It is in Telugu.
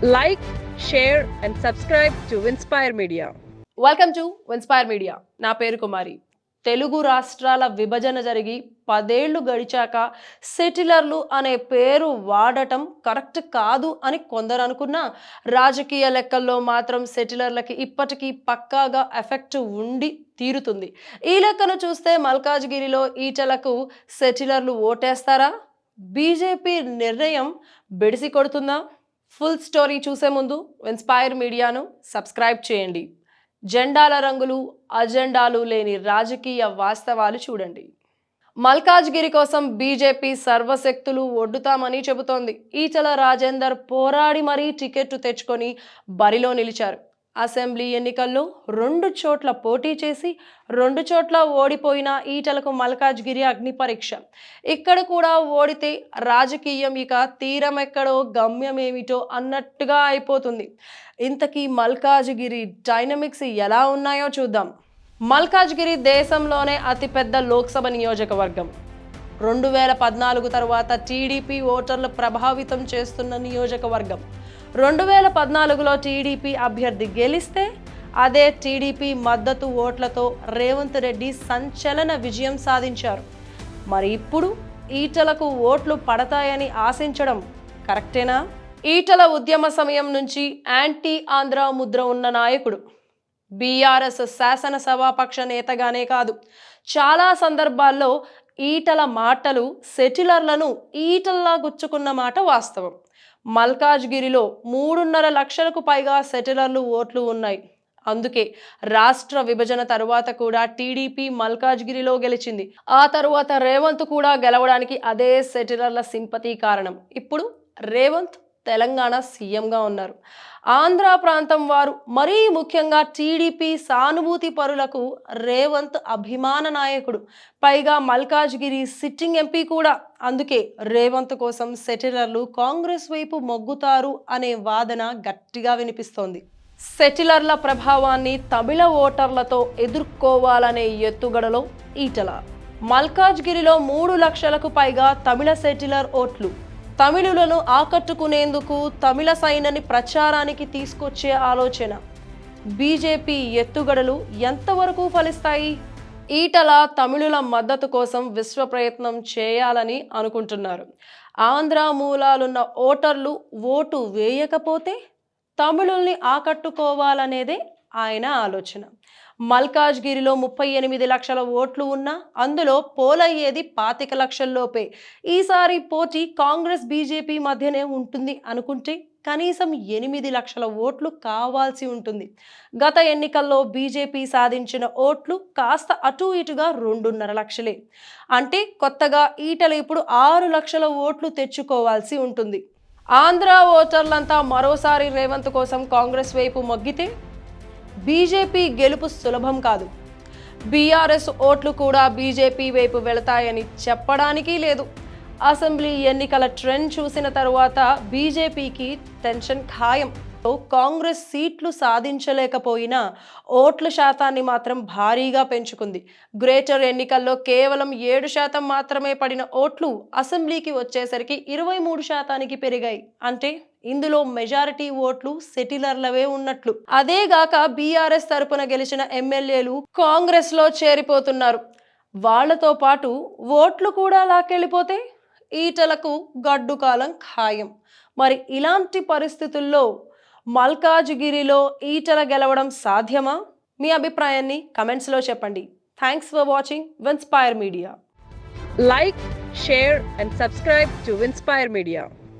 Like, share, and subscribe to Inspire Media. Welcome to inspire media. నా పేరు కుమారి. తెలుగు రాష్ట్రాల విభజన జరిగి 10 ఏళ్లు గడిచాక సెటిలర్లు అనే పేరు వాడటం కరెక్ట్ కాదు అని కొందరు అనుకున్నా, రాజకీయ లెక్కల్లో మాత్రం సెటిలర్లకి ఇప్పటికీ పక్కాగా ఎఫెక్ట్ ఉండి తీరుతుంది. ఈ లెక్కను చూస్తే మల్కాజ్గిరిలో ఈటలకు సెటిలర్లు ఓటేస్తారా? బీజేపీ నిర్ణయం బెడిసి కొడుతుందా? ఫుల్ స్టోరీ చూసే ముందు ఇన్స్పైర్ మీడియాను సబ్స్క్రైబ్ చేయండి. జెండాల రంగులు, అజెండాలు లేని రాజకీయ వాస్తవాలు చూడండి. మల్కాజ్గిరి కోసం బీజేపీ సర్వశక్తులు ఒడ్డుతామని చెబుతోంది. ఈటల రాజేందర్ పోరాడి మరీ టికెట్ తెచ్చుకొని బరిలో నిలిచారు. అసెంబ్లీ ఎన్నికల్లో 2 చోట్ల పోటీ చేసి 2 చోట్ల ఓడిపోయిన ఈటలకు మల్కాజ్గిరి అగ్ని పరీక్ష. ఇక్కడ కూడా ఓడితే రాజకీయం ఇక తీరమెక్కడో గమ్యమేమిటో అన్నట్టుగా అయిపోతుంది. ఇంతకీ మల్కాజ్గిరి డైనమిక్స్ ఎలా ఉన్నాయో చూద్దాం. మల్కాజ్గిరి దేశంలోనే అతిపెద్ద లోక్సభ నియోజకవర్గం. 2014 తర్వాత టీడీపీ ఓటర్లు ప్రభావితం చేస్తున్న నియోజకవర్గం. 2014లో టీడీపీ అభ్యర్థి గెలిస్తే అదే టీడీపీ మద్దతు ఓట్లతో రేవంత్ రెడ్డి సంచలన విజయం సాధించారు. మరి ఇప్పుడు ఈటలకు ఓట్లు పడతాయని ఆశించడం కరెక్టేనా? ఈటల ఉద్యమ సమయం నుంచి యాంటీ ఆంధ్ర ముద్ర ఉన్న నాయకుడు. బీఆర్ఎస్ శాసనసభాపక్ష నేతగానే కాదు, చాలా సందర్భాల్లో ఈటల మాటలు సెటిలర్లను ఈటల్లా గుచ్చుకున్న మాట వాస్తవం. మల్కాజ్గిరిలో 3.5 లక్షలకు పైగా సెటిలర్లు ఓట్లు ఉన్నాయి. అందుకే రాష్ట్ర విభజన తరువాత కూడా టీడీపీ మల్కాజ్గిరిలో గెలిచింది. ఆ తరువాత రేవంత్ కూడా గెలవడానికి అదే సెటిలర్ల సింపతి కారణం. ఇప్పుడు రేవంత్ తెలంగాణ సీఎంగా ఉన్నారు. ఆంధ్ర ప్రాంతం వారు, మరీ ముఖ్యంగా టీడీపీ సానుభూతి పరులకు రేవంత్ అభిమాన నాయకుడు. పైగా మల్కాజ్గిరి సిట్టింగ్ ఎంపీ కూడా. అందుకే రేవంత్ కోసం సెటిలర్లు కాంగ్రెస్ వైపు మొగ్గుతారు అనే వాదన గట్టిగా వినిపిస్తోంది. సెటిలర్ల ప్రభావాన్ని తమిళ ఓటర్లతో ఎదుర్కోవాలనే ఎత్తుగడలో ఈటల. మల్కాజ్గిరిలో 3 లక్షలకు పైగా తమిళ సెటిలర్ ఓట్లు. తమిళులను ఆకట్టుకునేందుకు తమిళ సైన్యాన్ని ప్రచారానికి తీసుకొచ్చే ఆలోచన. బీజేపీ ఎత్తుగడలు ఎంతవరకు ఫలిస్తాయి? ఈటల తమిళుల మద్దతు కోసం విశ్వ ప్రయత్నం చేయాలని అనుకుంటున్నారు. ఆంధ్ర మూలాలున్న ఓటర్లు ఓటు వేయకపోతే తమిళుల్ని ఆకట్టుకోవాలనేదే ఆయన ఆలోచన. మల్కాజ్గిరిలో 38 లక్షల ఓట్లు ఉన్నా అందులో పోలయ్యేది 25 లక్షల్లోపే. ఈసారి పోటీ కాంగ్రెస్ బీజేపీ మధ్యనే ఉంటుంది అనుకుంటే కనీసం 8 లక్షల ఓట్లు కావాల్సి ఉంటుంది. గత ఎన్నికల్లో బీజేపీ సాధించిన ఓట్లు కాస్త అటు ఇటుగా 2.5 లక్షలే. అంటే కొత్తగా ఈటలు ఇప్పుడు 6 లక్షల ఓట్లు తెచ్చుకోవాల్సి ఉంటుంది. ఆంధ్ర ఓటర్లంతా మరోసారి రేవంత్ కోసం కాంగ్రెస్ వైపు మొగ్గితే బీజేపీ గెలుపు సులభం కాదు. బీఆర్ఎస్ ఓట్లు కూడా బీజేపీ వైపు వెళతాయని చెప్పడానికి లేదు. అసెంబ్లీ ఎన్నికల ట్రెండ్ చూసిన తరువాత బీజేపీకి టెన్షన్ ఖాయం. కాంగ్రెస్ సీట్లు సాధించలేకపోయినా ఓట్ల శాతాన్ని మాత్రం భారీగా పెంచుకుంది. గ్రేటర్ ఎన్నికల్లో కేవలం 7% మాత్రమే పడిన ఓట్లు అసెంబ్లీకి వచ్చేసరికి 23%కి పెరిగాయి. అంటే ఇందులో మెజారిటీ ఓట్లు సెటిలర్లవే ఉన్నట్లు. అదేగాక బీఆర్ఎస్ తరపున గెలిచిన ఎమ్మెల్యేలు కాంగ్రెస్ లో చేరిపోతున్నారు. వాళ్లతో పాటు ఓట్లు కూడా లాక్కెళ్ళిపోతే ఈటలకు గడ్డు కాలం ఖాయం. మరి ఇలాంటి పరిస్థితుల్లో మల్కాజ్గిరిలో ఈటల గెలవడం సాధ్యమా? మీ అభిప్రాయాన్ని కమెంట్స్లో చెప్పండి. Thanks for watching inspire media. Like, share, and subscribe to Inspire Media.